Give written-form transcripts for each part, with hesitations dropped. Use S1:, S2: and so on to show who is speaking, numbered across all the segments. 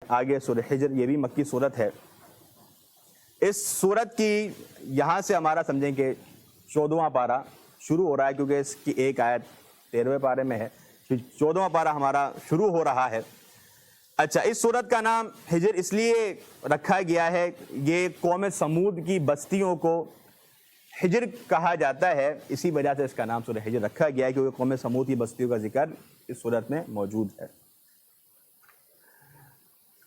S1: آگے سورہ حجر، یہ بھی مکی صورت ہے۔ اس صورت کی یہاں سے ہمارا سمجھیں کہ 14واں پارہ شروع ہو رہا ہے، کیونکہ اس کی ایک آیت 13ویں پارے میں ہے، 14واں پارہ ہمارا شروع ہو رہا ہے۔ اچھا، اس صورت کا نام حجر اس لیے رکھا گیا ہے، یہ قوم سمود کی بستیوں کو حجر کہا جاتا ہے، اسی وجہ سے اس کا نام سورہ حجر رکھا گیا ہے، کیونکہ قوم سمود کی بستیوں کا ذکر اس صورت میں موجود ہے۔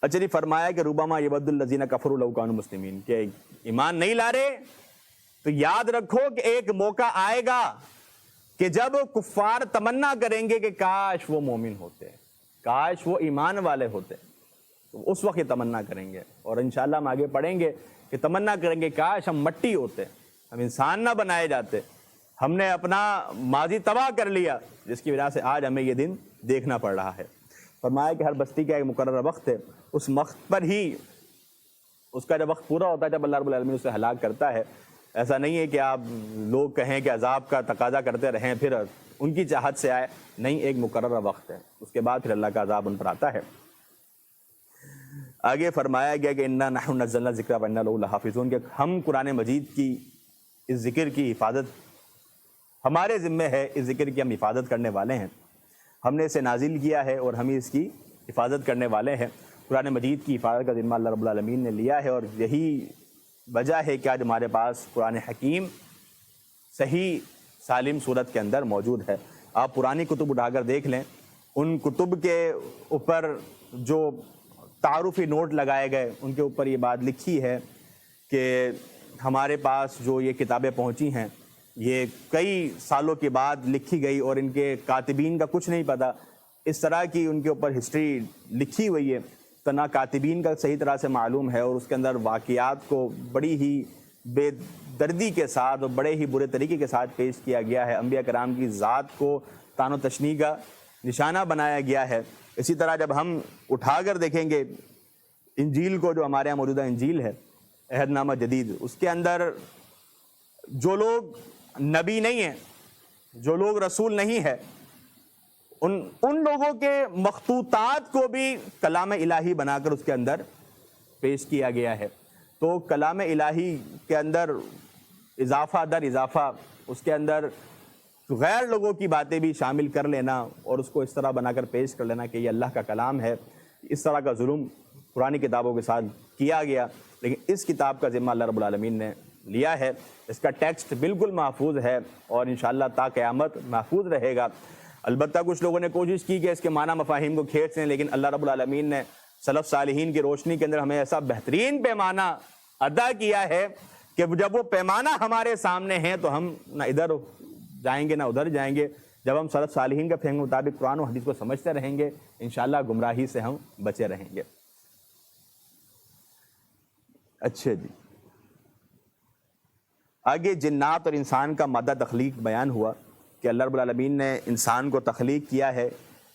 S1: اچھا جی، فرمایا کہ ربما یود الذین کفروا لو کانوا مسلمین، کہ ایمان نہیں لا رہے تو یاد رکھو کہ ایک موقع آئے گا کہ جب کفار تمنا کریں گے کہ کاش وہ مومن ہوتے، کاش وہ ایمان والے ہوتے، تو اس وقت یہ تمنا کریں گے۔ اور انشاءاللہ ہم آگے پڑھیں گے کہ تمنا کریں گے کاش ہم مٹی ہوتے، ہم انسان نہ بنائے جاتے، ہم نے اپنا ماضی تباہ کر لیا، جس کی وجہ سے آج ہمیں یہ دن دیکھنا پڑ رہا ہے۔ فرمایا کہ ہر بستی کا ایک مقررہ وقت ہے، اس وقت پر ہی اس کا جب وقت پورا ہوتا ہے جب اللہ رب العالمین اسے ہلاک کرتا ہے۔ ایسا نہیں ہے کہ آپ لوگ کہیں کہ عذاب کا تقاضا کرتے رہیں پھر ان کی چاہت سے آئے، نہیں، ایک مقررہ وقت ہے، اس کے بعد پھر اللہ کا عذاب ان پر آتا ہے۔ آگے فرمایا گیا کہ انا نحن نزلنا الذکر وانا لہ لحافظون، کہ ہم قرآن مجید کی اس ذکر کی حفاظت ہمارے ذمہ ہے، اس ذکر کی ہم حفاظت کرنے والے ہیں، ہم نے اسے نازل کیا ہے اور ہم ہی اس کی حفاظت کرنے والے ہیں۔ قرآن مجید کی حفاظت کا ذمہ اللہ رب العالمین نے لیا ہے، اور یہی وجہ ہے کہ آج ہمارے پاس قرآن حکیم صحیح سالم صورت کے اندر موجود ہے۔ آپ پرانی کتب اٹھا کر دیکھ لیں، ان کتب کے اوپر جو تعارفی نوٹ لگائے گئے ان کے اوپر یہ بات لکھی ہے کہ ہمارے پاس جو یہ کتابیں پہنچی ہیں یہ کئی سالوں کے بعد لکھی گئی اور ان کے کاتبین کا کچھ نہیں پتہ، اس طرح کی ان کے اوپر ہسٹری لکھی ہوئی ہے، تو نہ کاتبین کا صحیح طرح سے معلوم ہے، اور اس کے اندر واقعات کو بڑی ہی بے دردی کے ساتھ اور بڑے ہی برے طریقے کے ساتھ پیش کیا گیا ہے، انبیاء کرام کی ذات کو طعن و تشنیع کا نشانہ بنایا گیا ہے۔ اسی طرح جب ہم اٹھا کر دیکھیں گے انجیل کو، جو ہمارے یہاں موجودہ انجیل ہے عہد نامہ جدید، اس کے اندر جو لوگ نبی نہیں ہیں، جو لوگ رسول نہیں ہے، ان لوگوں کے مخطوطات کو بھی کلام الہی بنا کر اس کے اندر پیش کیا گیا ہے۔ تو کلام الہی کے اندر اضافہ در اضافہ اس کے اندر غیر لوگوں کی باتیں بھی شامل کر لینا اور اس کو اس طرح بنا کر پیش کر لینا کہ یہ اللہ کا کلام ہے، اس طرح کا ظلم پرانی کتابوں کے ساتھ کیا گیا، لیکن اس کتاب کا ذمہ اللہ رب العالمین نے لیا ہے۔ اس کا ٹیکسٹ بالکل محفوظ ہے اور انشاءاللہ تا قیامت محفوظ رہے گا۔ البتہ کچھ لوگوں نے کوشش کی کہ اس کے معنی مفاہیم کو کھینچ لیں، لیکن اللہ رب العالمین نے سلف صالحین کی روشنی کے اندر ہمیں ایسا بہترین پیمانہ ادا کیا ہے کہ جب وہ پیمانہ ہمارے سامنے ہیں تو ہم نہ ادھر جائیں گے نہ ادھر جائیں گے۔ جب ہم سلف صالحین کے فہم کے مطابق قرآن و حدیث کو سمجھتے رہیں گے، انشاءاللہ گمراہی سے ہم بچے رہیں گے۔ اچھا جی، آگے جنات اور انسان کا مادہ تخلیق بیان ہوا کہ اللہ رب العالمین نے انسان کو تخلیق کیا ہے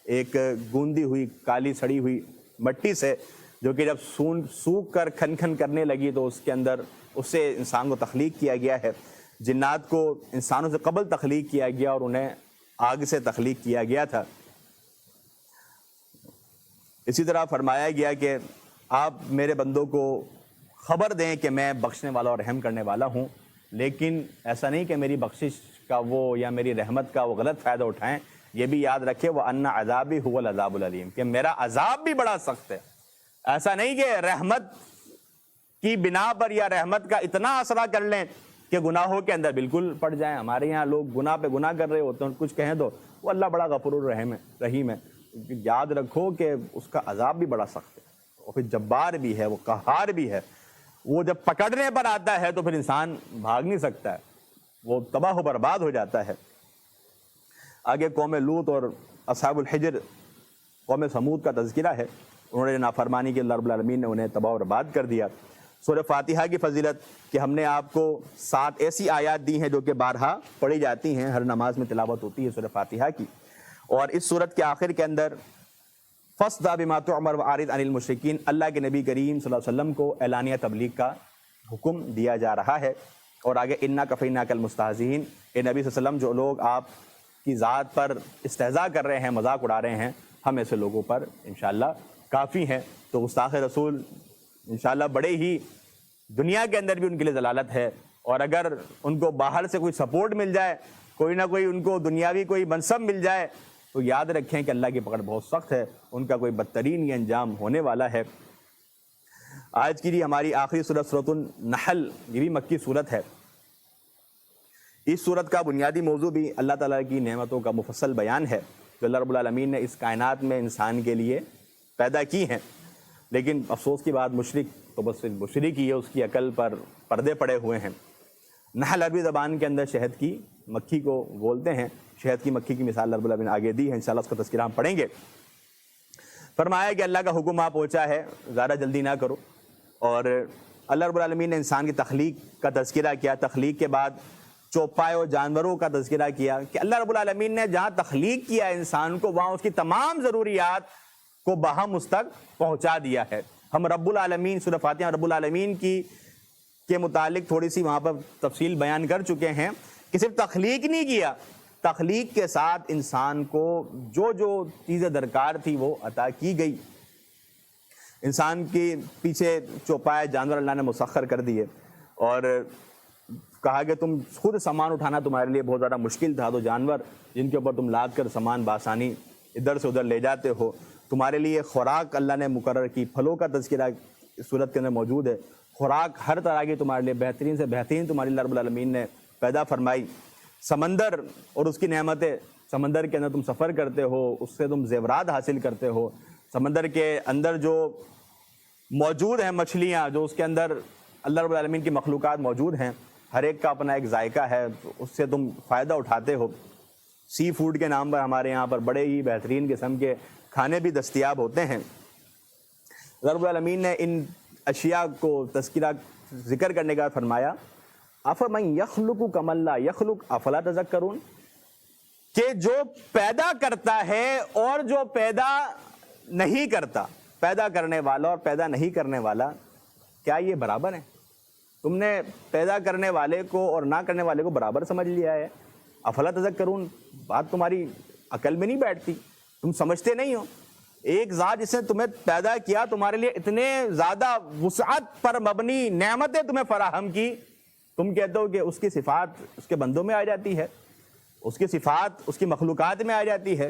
S1: ایک گوندی ہوئی کالی سڑی ہوئی مٹی سے، جو کہ جب سوکھ کر کھن کھن کرنے لگی تو اس کے اندر اس سے انسان کو تخلیق کیا گیا ہے۔ جنات کو انسانوں سے قبل تخلیق کیا گیا اور انہیں آگ سے تخلیق کیا گیا تھا۔ اسی طرح فرمایا گیا کہ آپ میرے بندوں کو خبر دیں کہ میں بخشنے والا اور رحم کرنے والا ہوں، لیکن ایسا نہیں کہ میری بخشش کا وہ یا میری رحمت کا وہ غلط فائدہ اٹھائیں، یہ بھی یاد رکھے وَأَنَّ عَذَابِي هُوَ الْعَذَابُ الْعَلِيمُ، کہ میرا عذاب بھی بڑا سخت ہے۔ ایسا نہیں کہ رحمت کی بنا پر یا رحمت کا اتنا اثرا کر لیں کہ گناہوں کے اندر بالکل پڑ جائیں۔ ہمارے یہاں لوگ گناہ پہ گناہ کر رہے ہوتے ہیں، کچھ کہیں تو وہ اللہ بڑا غفور رحیم ہے، یاد رکھو کہ اس کا عذاب بھی بڑا سخت ہے، اور پھر جبار بھی ہے، وہ قہار بھی ہے۔ وہ جب پکڑنے پر آتا ہے تو پھر انسان بھاگ نہیں سکتا ہے، وہ تباہ و برباد ہو جاتا ہے۔ آگے قوم لوط اور اصحاب الحجر قوم سمود کا تذکرہ ہے، انہوں نے نافرمانی کی، اللہ رب العالمین نے انہیں تباہ و برباد کر دیا۔ سورہ فاتحہ کی فضیلت کہ ہم نے آپ کو 7 ایسی آیات دی ہیں جو کہ بارہا پڑھی جاتی ہیں، ہر نماز میں تلاوت ہوتی ہے سورہ فاتحہ کی، اور اس سورت کے آخر کے اندر فَاصْدَعْ بِمَا تُؤْمَرُ وَأَعْرِضْ عَنِ الْمُشْرِكِينَ، اللہ کے نبی کریم صلی اللہ علیہ وسلم کو اعلانیہ تبلیغ کا حکم دیا جا رہا ہے۔ اور آگے اِنَّا كَفَيْنَاكَ الْمُسْتَهْزِئِينَ، اے نبی صلی اللہ علیہ وسلم جو لوگ آپ کی ذات پر استہزاء کر رہے ہیں، مذاق اڑا رہے ہیں، ہم ایسے لوگوں پر انشاءاللہ کافی ہیں۔ تو تو گستاخ رسول انشاءاللہ بڑے ہی دنیا کے اندر بھی ان کے لیے ضلالت ہے، اور اگر ان کو باہر سے کوئی سپورٹ مل جائے، کوئی نہ کوئی ان کو دنیاوی کوئی منصب مل جائے، تو یاد رکھیں کہ اللہ کی پکڑ بہت سخت ہے، ان کا کوئی بدترین یہ انجام ہونے والا ہے۔ آج کی ہماری آخری سورت سورۃ النحل، یہ بھی مکی سورت ہے۔ اس سورت کا بنیادی موضوع بھی اللہ تعالیٰ کی نعمتوں کا مفصل بیان ہے جو اللہ رب العالمین نے اس کائنات میں انسان کے لیے پیدا کی ہیں، لیکن افسوس کی بات مشرک تو بس مشرک ہی ہے، اس کی عقل پر پردے پڑے ہوئے ہیں۔ نحل عربی زبان کے اندر شہد کی مکھی کو بولتے ہیں، شہد کی مکھی کی مثال اللہ رب العالمین نے آگے دی ہے، انشاءاللہ اس کا تذکرہ ہم پڑھیں گے۔ فرمایا کہ اللہ کا حکم پہنچا ہے، زیادہ جلدی نہ کرو، اور اللہ رب العالمین نے انسان کی تخلیق کا تذکرہ کیا، تخلیق کے بعد چوپائے و جانوروں کا تذکرہ کیا کہ اللہ رب العالمین نے جہاں تخلیق کیا انسان کو، وہاں اس کی تمام ضروریات کو باہم اس تک پہنچا دیا ہے۔ ہم رب العالمین سورہ فاتحہ رب العالمین کے متعلق تھوڑی سی وہاں پر تفصیل بیان کر چکے ہیں کہ صرف تخلیق نہیں کیا، تخلیق کے ساتھ انسان کو جو جو چیزیں درکار تھی وہ عطا کی گئی۔ انسان کے پیچھے چوپائے جانور اللہ نے مسخر کر دیے، اور کہا کہ تم خود سامان اٹھانا تمہارے لیے بہت زیادہ مشکل تھا، تو جانور جن کے اوپر تم لاد کر سامان بآسانی ادھر سے ادھر لے جاتے ہو، تمہارے لیے خوراک اللہ نے مقرر کی، پھلوں کا تذکرہ صورت کے اندر موجود ہے، خوراک ہر طرح کی تمہارے لیے بہترین سے بہترین تمہاری اللہ رب العالمین نے پیدا فرمائی۔ سمندر اور اس کی نعمتیں، سمندر کے اندر تم سفر کرتے ہو، اس سے تم زیورات حاصل کرتے ہو، سمندر کے اندر جو موجود ہیں مچھلیاں، جو اس کے اندر اللہ رب العالمین کی مخلوقات موجود ہیں، ہر ایک کا اپنا ایک ذائقہ ہے، اس سے تم فائدہ اٹھاتے ہو۔ سی فوڈ کے نام پر ہمارے یہاں پر بڑے ہی بہترین قسم کے کھانے بھی دستیاب ہوتے ہیں۔ رب العالمین نے ان اشیاء کو تذکرہ ذکر کرنے کا فرمایا افمن یخلق کما لا یخلق افلا تذکرون، کہ جو پیدا کرتا ہے اور جو پیدا نہیں کرتا، پیدا کرنے والا اور پیدا نہیں کرنے والا کیا یہ برابر ہیں؟ تم نے پیدا کرنے والے کو اور نہ کرنے والے کو برابر سمجھ لیا ہے۔ افلا تذکرون، بات تمہاری عقل میں نہیں بیٹھتی، تم سمجھتے نہیں ہو۔ ایک ذات جس نے تمہیں پیدا کیا، تمہارے لیے اتنے زیادہ وسعت پر مبنی نعمتیں تمہیں فراہم کی، تم کہتے ہو کہ اس کی صفات اس کے بندوں میں آ جاتی ہے، اس کی صفات اس کی مخلوقات میں آ جاتی ہے،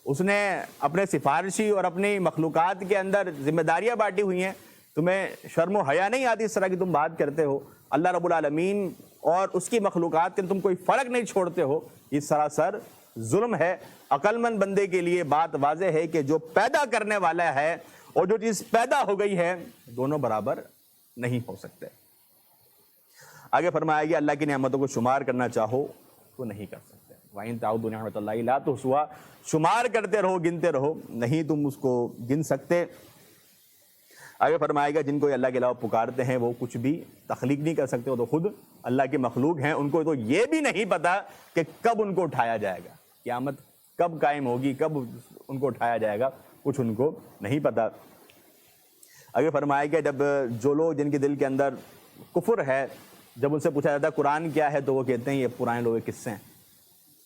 S1: اس نے اپنے سفارشی اور اپنی مخلوقات کے اندر ذمہ داریاں بانٹی ہوئی ہیں، تمہیں شرم و حیا نہیں آتی اس طرح کی تم بات کرتے ہو۔ اللہ رب العالمین اور اس کی مخلوقات کے تم کوئی فرق نہیں چھوڑتے ہو، یہ سراسر ظلم ہے۔ عقل مند بندے کے لیے بات واضح ہے کہ جو پیدا کرنے والا ہے اور جو چیز پیدا ہو گئی ہے، دونوں برابر نہیں ہو سکتے۔ آگے فرمایا گیا اللہ کی نعمتوں کو شمار کرنا چاہو تو نہیں کر سکتے۔ وَإِن تَعُدُّوا نِعْمَتَ اللَّهِ لَا تُحْصُوهَا، شمار کرتے رہو، گنتے رہو، نہیں تم اس کو گن سکتے۔ آگے فرمائے گا جن کو اللہ کے علاوہ پکارتے ہیں وہ کچھ بھی تخلیق نہیں کر سکتے، وہ تو خود اللہ کے مخلوق ہیں، ان کو تو یہ بھی نہیں پتا کہ کب ان کو اٹھایا جائے گا، قیامت کب قائم ہوگی، کب ان کو اٹھایا جائے گا، کچھ ان کو نہیں پتا۔ آگے فرمائے گا جب جو لوگ جن کے دل کے اندر کفر ہے، جب ان سے پوچھا جاتا ہے قرآن کیا ہے، تو وہ کہتے ہیں یہ پرانے لوگوں کے قصے ہیں،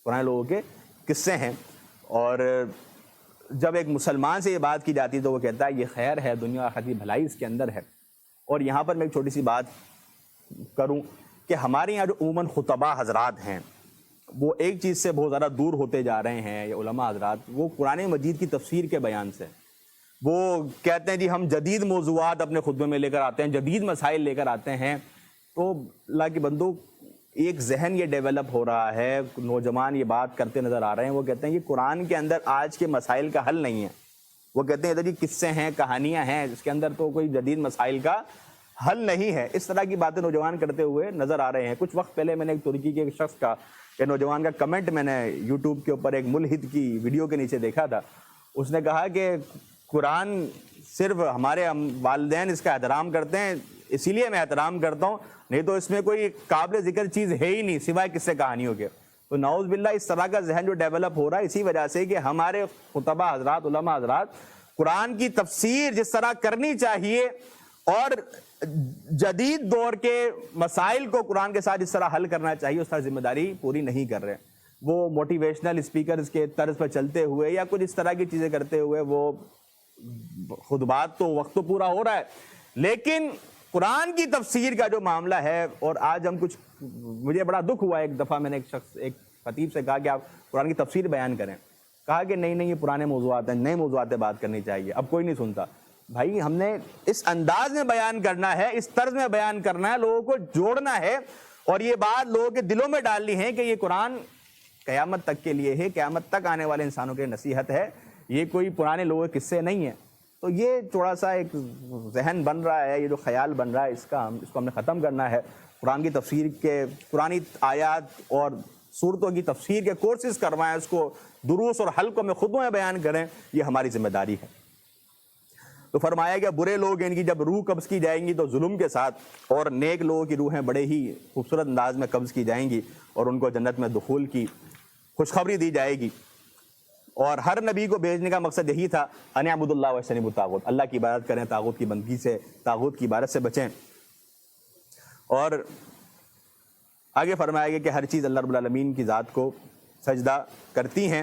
S1: پرانے لوگوں کے قصے ہیں۔ اور جب ایک مسلمان سے یہ بات کی جاتی ہے تو وہ کہتا ہے یہ خیر ہے، دنیا آخرت کی بھلائی اس کے اندر ہے۔ اور یہاں پر میں ایک چھوٹی سی بات کروں کہ ہمارے یہاں جو عموماً خطباء حضرات ہیں وہ ایک چیز سے بہت زیادہ دور ہوتے جا رہے ہیں، یا علماء حضرات، وہ قرآن مجید کی تفسیر کے بیان سے وہ کہتے ہیں جی ہم جدید موضوعات اپنے خطبے میں لے کر آتے ہیں، جدید مسائل لے کر آتے ہیں۔ تو اللہ کے بندو، ایک ذہن یہ ڈیولپ ہو رہا ہے، نوجوان یہ بات کرتے نظر آ رہے ہیں، وہ کہتے ہیں یہ قرآن کے اندر آج کے مسائل کا حل نہیں ہے، وہ کہتے ہیں ادھر یہ قصے ہیں، کہانیاں ہیں، اس کے اندر تو کوئی جدید مسائل کا حل نہیں ہے۔ اس طرح کی باتیں نوجوان کرتے ہوئے نظر آ رہے ہیں۔ کچھ وقت پہلے میں نے ایک ترکی کے ایک شخص کا، ایک نوجوان کا کمنٹ میں نے یوٹیوب کے اوپر ایک ملحد کی ویڈیو کے نیچے دیکھا تھا۔ اس نے کہا کہ قرآن صرف ہمارے والدین اس کا احترام کرتے ہیں، اسی لیے میں احترام کرتا ہوں، نہیں تو اس میں کوئی قابل ذکر چیز ہے ہی نہیں سوائے قصے کہانیوں کے۔ تو نعوذ باللہ اس طرح کا ذہن جو ڈیولپ ہو رہا ہے اسی وجہ سے کہ ہمارے خطباء حضرات، علماء حضرات قرآن کی تفسیر جس طرح کرنی چاہیے اور جدید دور کے مسائل کو قرآن کے ساتھ جس طرح حل کرنا چاہیے اس طرح ذمہ داری پوری نہیں کر رہے۔ وہ موٹیویشنل اسپیکرز کے طرز پر چلتے ہوئے یا کچھ اس طرح کی چیزیں کرتے ہوئے وہ خطبات تو وقت تو پورا ہو رہا ہے، لیکن قرآن کی تفسیر کا جو معاملہ ہے، اور آج ہم کچھ، مجھے بڑا دکھ ہوا، ایک دفعہ میں نے ایک خطیب سے کہا کہ آپ قرآن کی تفسیر بیان کریں، کہا کہ نہیں یہ پرانے موضوعات ہیں، نئے موضوعات پہ بات کرنی چاہیے، اب کوئی نہیں سنتا۔ بھائی ہم نے اس انداز میں بیان کرنا ہے، اس طرز میں بیان کرنا ہے، لوگوں کو جوڑنا ہے، اور یہ بات لوگوں کے دلوں میں ڈالنی ہے کہ یہ قرآن قیامت تک کے لیے ہے، قیامت تک آنے والے انسانوں کے لیے نصیحت ہے، یہ کوئی پرانے لوگوں کے قصے نہیں ہیں۔ تو یہ تھوڑا سا ایک ذہن بن رہا ہے، یہ جو خیال بن رہا ہے، اس کو ہم نے ختم کرنا ہے۔ قرآن کی تفسیر کے، قرآنی آیات اور صورتوں کی تفسیر کے کورسز کروائیں، اس کو دروس اور حلقوں میں خطبوں میں بیان کریں، یہ ہماری ذمہ داری ہے۔ تو فرمایا کہ برے لوگ ان کی جب روح قبض کی جائیں گی تو ظلم کے ساتھ، اور نیک لوگوں کی روحیں بڑے ہی خوبصورت انداز میں قبض کی جائیں گی، اور ان کو جنت میں دخول کی خوشخبری دی جائے گی۔ اور ہر نبی کو بھیجنے کا مقصد یہی تھا، ان اعبدوا اللہ واجتنبوا الطاغوت، اللہ کی عبادت کریں، طاغوت کی بندگی سے، طاغوت کی عبادت سے بچیں۔ اور آگے فرمایا گیا کہ ہر چیز اللہ رب العالمین کی ذات کو سجدہ کرتی ہیں۔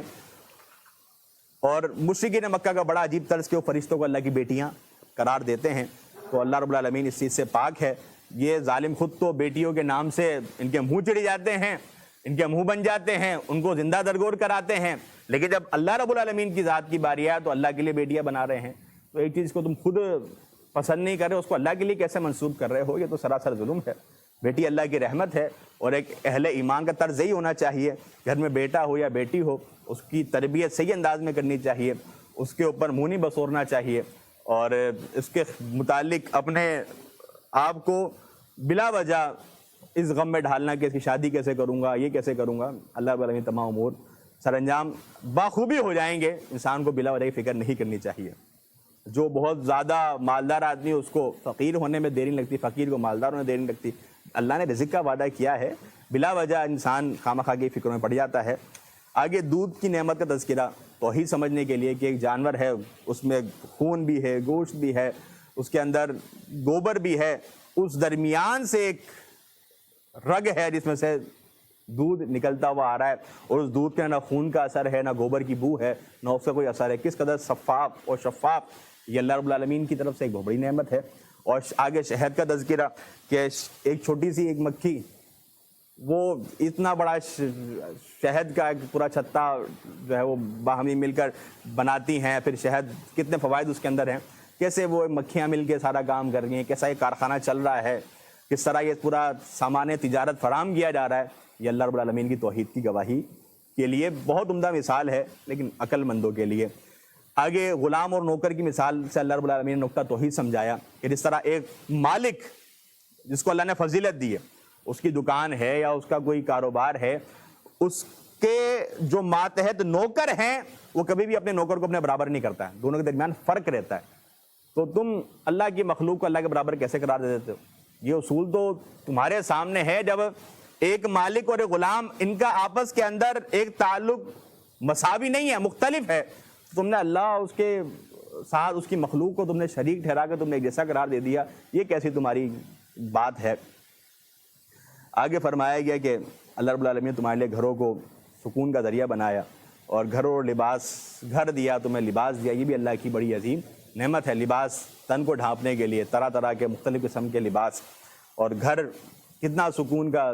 S1: اور مشرکین مکہ کا بڑا عجیب طرز کہ وہ فرشتوں کو اللہ کی بیٹیاں قرار دیتے ہیں، تو اللہ رب العالمین اس چیز سے پاک ہے۔ یہ ظالم خود تو بیٹیوں کے نام سے ان کے منہ چڑھ جاتے ہیں، ان کے منہ بن جاتے ہیں، ان کو زندہ درگور کراتے ہیں، لیکن جب اللہ رب العالمین کی ذات کی باری ہے تو اللہ کے لیے بیٹیاں بنا رہے ہیں۔ تو ایک چیز کو تم خود پسند نہیں کر رہے، اس کو اللہ کے لیے کیسے منسوب کر رہے ہو؟ یہ تو سراسر ظلم ہے۔ بیٹی اللہ کی رحمت ہے، اور ایک اہل ایمان کا طرز یہی ہونا چاہیے، گھر میں بیٹا ہو یا بیٹی ہو، اس کی تربیت صحیح انداز میں کرنی چاہیے، اس کے اوپر منہ نہیں بسورنا چاہیے، اور اس کے متعلق اپنے آپ کو بلا وجہ اس غم میں ڈھالنا کہ اس کی شادی کیسے کروں گا، یہ کیسے کروں گا۔ اللہ رب العالمین تمام امور سر انجام باخوبی ہو جائیں گے، انسان کو بلا وجہ کی فکر نہیں کرنی چاہیے۔ جو بہت زیادہ مالدار آدمی، اس کو فقیر ہونے میں دیر نہیں لگتی، فقیر کو مالدار ہونے میں دیر نہیں لگتی۔ اللہ نے رزق کا وعدہ کیا ہے، بلا وجہ انسان خواہ کی فکروں میں پڑ جاتا ہے۔ آگے دودھ کی نعمت کا تذکرہ توحید سمجھنے کے لیے کہ ایک جانور ہے، اس میں خون بھی ہے، گوشت بھی ہے، اس کے اندر گوبر بھی ہے، اس درمیان سے ایک رگ ہے جس میں سے دودھ نکلتا ہوا آ رہا ہے، اور اس دودھ کے نہ خون کا اثر ہے، نہ گوبر کی بو ہے، نہ اس کا کوئی اثر ہے۔ کس قدر شفاف اور شفاف، یہ اللہ رب العالمین کی طرف سے ایک بہت بڑی نعمت ہے۔ اور آگے شہد کا تذکرہ کہ ایک چھوٹی سی ایک مکھی، وہ اتنا بڑا شہد کا ایک پورا چھتا جو ہے وہ باہمی مل کر بناتی ہیں، پھر شہد کتنے فوائد اس کے اندر ہیں، کیسے وہ مکھیاں مل کے سارا کام کر رہی ہیں، کیسا یہ کارخانہ چل رہا ہے، کس طرح یہ پورا سامان تجارت فراہم کیا جا رہا ہے۔ یہ اللہ رب العالمین کی توحید کی گواہی کے لیے بہت عمدہ مثال ہے، لیکن عقل مندوں کے لیے۔ آگے غلام اور نوکر کی مثال سے اللہ رب العالمین نے نقطہ توحید سمجھایا کہ جس طرح ایک مالک جس کو اللہ نے فضیلت دی ہے، اس کی دکان ہے یا اس کا کوئی کاروبار ہے، اس کے جو ماتحت نوکر ہیں وہ کبھی بھی اپنے نوکر کو اپنے برابر نہیں کرتا ہے، دونوں کے درمیان فرق رہتا ہے۔ تو تم اللہ کی مخلوق کو اللہ کے برابر کیسے قرار دے دیتے ہو؟ یہ اصول تو تمہارے سامنے ہے، جب ایک مالک اور ایک غلام، ان کا آپس کے اندر ایک تعلق مساوی نہیں ہے، مختلف ہے، تم نے اللہ اس کے ساتھ اس کی مخلوق کو تم نے شریک ٹھہرا کے تم نے ایک جیسا قرار دے دیا، یہ کیسی تمہاری بات ہے؟ آگے فرمایا گیا کہ اللہ رب العالمین نے تمہارے لیے گھروں کو سکون کا ذریعہ بنایا، اور گھر اور لباس، گھر دیا تمہیں، لباس دیا، یہ بھی اللہ کی بڑی عظیم نعمت ہے۔ لباس تن کو ڈھانپنے کے لیے طرح طرح کے مختلف قسم کے لباس، اور گھر کتنا سکون کا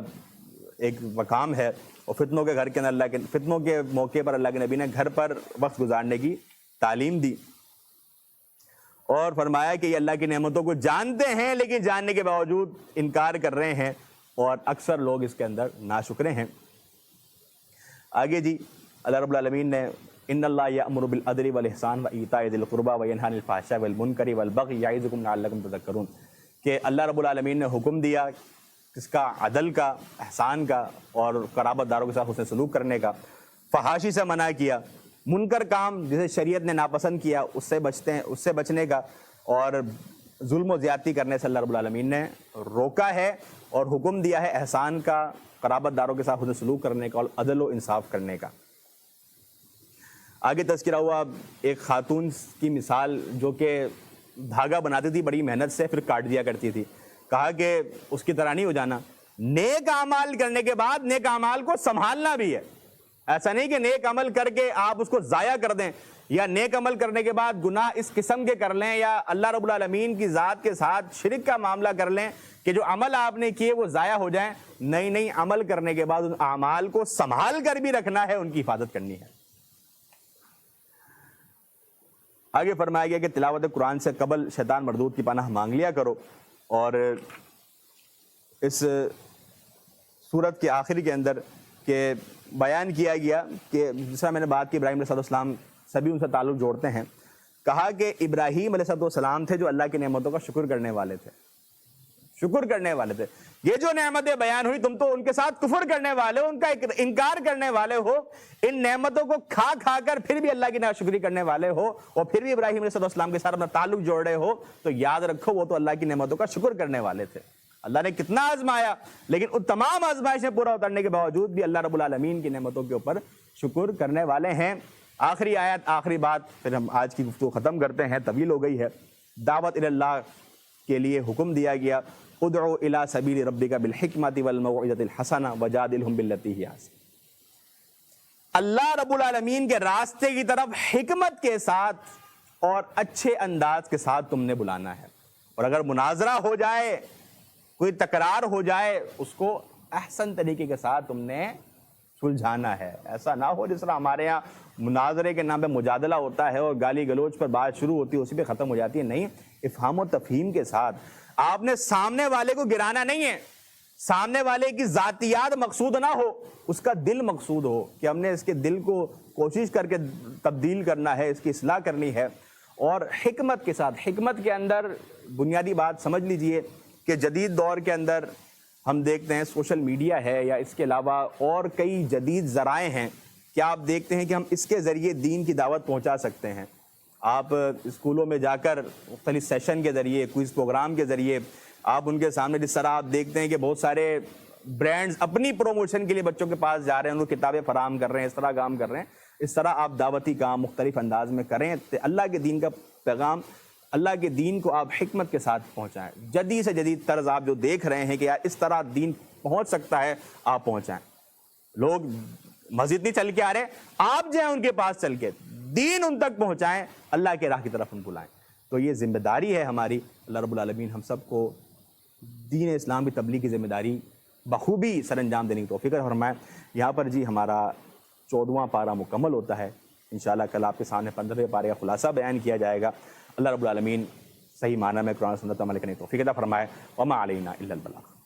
S1: ایک مقام ہے۔ اور فتنوں کے گھر کے اندر اللہ کے فتنوں کے موقع پر اللہ کے نبی نے گھر پر وقت گزارنے کی تعلیم دی، اور فرمایا کہ یہ اللہ کی نعمتوں کو جانتے ہیں لیکن جاننے کے باوجود انکار کر رہے ہیں، اور اکثر لوگ اس کے اندر ناشکرے ہیں۔ آگے جی اللہ رب العالمین نے ان اللہ یأمر بالعدل والاحسان وایتاء ذی القربى وینہی عن الفحشاء والمنکر والبغی یعظکم لعلکم تذکرون، کہ اللہ رب العالمین نے حکم دیا اس کا عدل کا، احسان کا، اور قرابت داروں کے ساتھ حسن سلوک کرنے کا، فحاشی سے منع کیا، منکر کام جسے شریعت نے ناپسند کیا اس سے بچنے کا، اور ظلم و زیادتی کرنے سے اللہ رب العالمین نے روکا ہے، اور حکم دیا ہے احسان کا، قرابت داروں کے ساتھ حسن سلوک کرنے کا، اور عدل و انصاف کرنے کا۔ آگے تذکرہ ہوا ایک خاتون کی مثال جو کہ دھاگا بناتی تھی بڑی محنت سے، پھر کاٹ دیا کرتی تھی۔ کہا کہ اس کی طرح نہیں ہو جانا، نیک اعمال کرنے کے بعد نیک اعمال کو سنبھالنا بھی ہے۔ ایسا نہیں کہ نیک عمل کر کے آپ اس کو ضائع کر دیں، یا نیک عمل کرنے کے بعد گناہ اس قسم کے کر لیں، یا اللہ رب العالمین کی ذات کے ساتھ شرک کا معاملہ کر لیں کہ جو عمل آپ نے کیے وہ ضائع ہو جائیں۔ نہیں نہیں، عمل کرنے کے بعد ان اعمال کو سنبھال کر بھی رکھنا ہے، ان کی حفاظت کرنی ہے۔ آگے فرمایا گیا کہ تلاوت قرآن سے قبل شیطان مردود کی پناہ مانگ لیا کرو، اور اس سورت کے آخری کے اندر کہ بیان کیا گیا کہ جس طرح میں نے بات کی ابراہیم علیہ السلام، سبھی ان سے تعلق جوڑتے ہیں، کہا کہ ابراہیم علیہ السلام تھے جو اللہ کی نعمتوں کا شکر کرنے والے تھے، شکر کرنے والے تھے۔ یہ جو نعمتیں بیان ہوئی تم تو ان کے ساتھ کفر کرنے والے ہو، ان کا انکار کرنے والے ہو، ان نعمتوں کو کھا کھا کر پھر بھی اللہ کی ناشکری کرنے والے ہو، اور پھر بھی ابراہیم علیہ السلام کے ساتھ اپنا تعلق جوڑ رہے ہو، تو یاد رکھو وہ تو اللہ کی نعمتوں کا شکر کرنے والے تھے۔ اللہ نے کتنا آزمایا، لیکن ان تمام آزمائشیں پورا اترنے کے باوجود بھی اللہ رب العالمین کی نعمتوں کے اوپر شکر کرنے والے ہیں۔ آخری آیت، آخری بات، پھر ہم آج کی گفتگو ختم کرتے ہیں، طویل ہو گئی ہے۔ دعوت الی اللہ کے لیے حکم دیا گیا، ادعو الی سبیل ربک بالحکمۃ والموعظۃ الحسنہ وجادلہم باللتی ہی احسن۔ اللہ رب العالمین کے راستے کی طرف حکمت کے ساتھ اور اچھے انداز کے ساتھ تم نے بلانا ہے، اور اگر مناظرہ ہو جائے، کوئی تکرار ہو جائے، اس کو احسن طریقے کے ساتھ تم نے سلجھانا ہے۔ ایسا نہ ہو جس طرح ہمارے ہاں مناظرے کے نام پہ مجادلہ ہوتا ہے اور گالی گلوچ پر بات شروع ہوتی ہے، اسی پہ ختم ہو جاتی ہے۔ نہیں، افہام و تفہیم کے ساتھ آپ نے سامنے والے کو گرانا نہیں ہے، سامنے والے کی ذاتیات مقصود نہ ہو، اس کا دل مقصود ہو کہ ہم نے اس کے دل کو کوشش کر کے تبدیل کرنا ہے، اس کی اصلاح کرنی ہے، اور حکمت کے ساتھ۔ حکمت کے اندر بنیادی بات سمجھ لیجئے کہ جدید دور کے اندر ہم دیکھتے ہیں سوشل میڈیا ہے، یا اس کے علاوہ اور کئی جدید ذرائع ہیں، کیا آپ دیکھتے ہیں کہ ہم اس کے ذریعے دین کی دعوت پہنچا سکتے ہیں۔ آپ اسکولوں میں جا کر مختلف سیشن کے ذریعے، کوئز پروگرام کے ذریعے آپ ان کے سامنے، جس طرح آپ دیکھتے ہیں کہ بہت سارے برانڈز اپنی پروموشن کے لیے بچوں کے پاس جا رہے ہیں، ان کو کتابیں فراہم کر رہے ہیں، اس طرح کام کر رہے ہیں، اس طرح آپ دعوتی کام مختلف انداز میں کریں، اللہ کے دین کا پیغام، اللہ کے دین کو آپ حکمت کے ساتھ پہنچائیں۔ جدید سے جدید طرز آپ جو دیکھ رہے ہیں کہ یار اس طرح دین پہنچ سکتا ہے، آپ پہنچائیں۔ لوگ مسجد نہیں چل کے آ رہے، آپ جو ہیں ان کے پاس چل کے دین ان تک پہنچائیں، اللہ کے راہ کی طرف ان بلائیں۔ تو یہ ذمہ داری ہے ہماری۔ اللہ رب العالمین ہم سب کو دین اسلام کی تبلیغ کی ذمہ داری بخوبی سر انجام دینے کی توفیق فرمائے۔ یہاں پر جی ہمارا 14واں پارہ مکمل ہوتا ہے۔ انشاءاللہ کل آپ کے سامنے 15ویں پارے کا خلاصہ بیان کیا جائے گا۔ اللہ رب العالمین صحیح معنی میں قرآن و سنت عمل کرنے کی توفیق عطا فرمائے۔ وما علینا الا البلاغ۔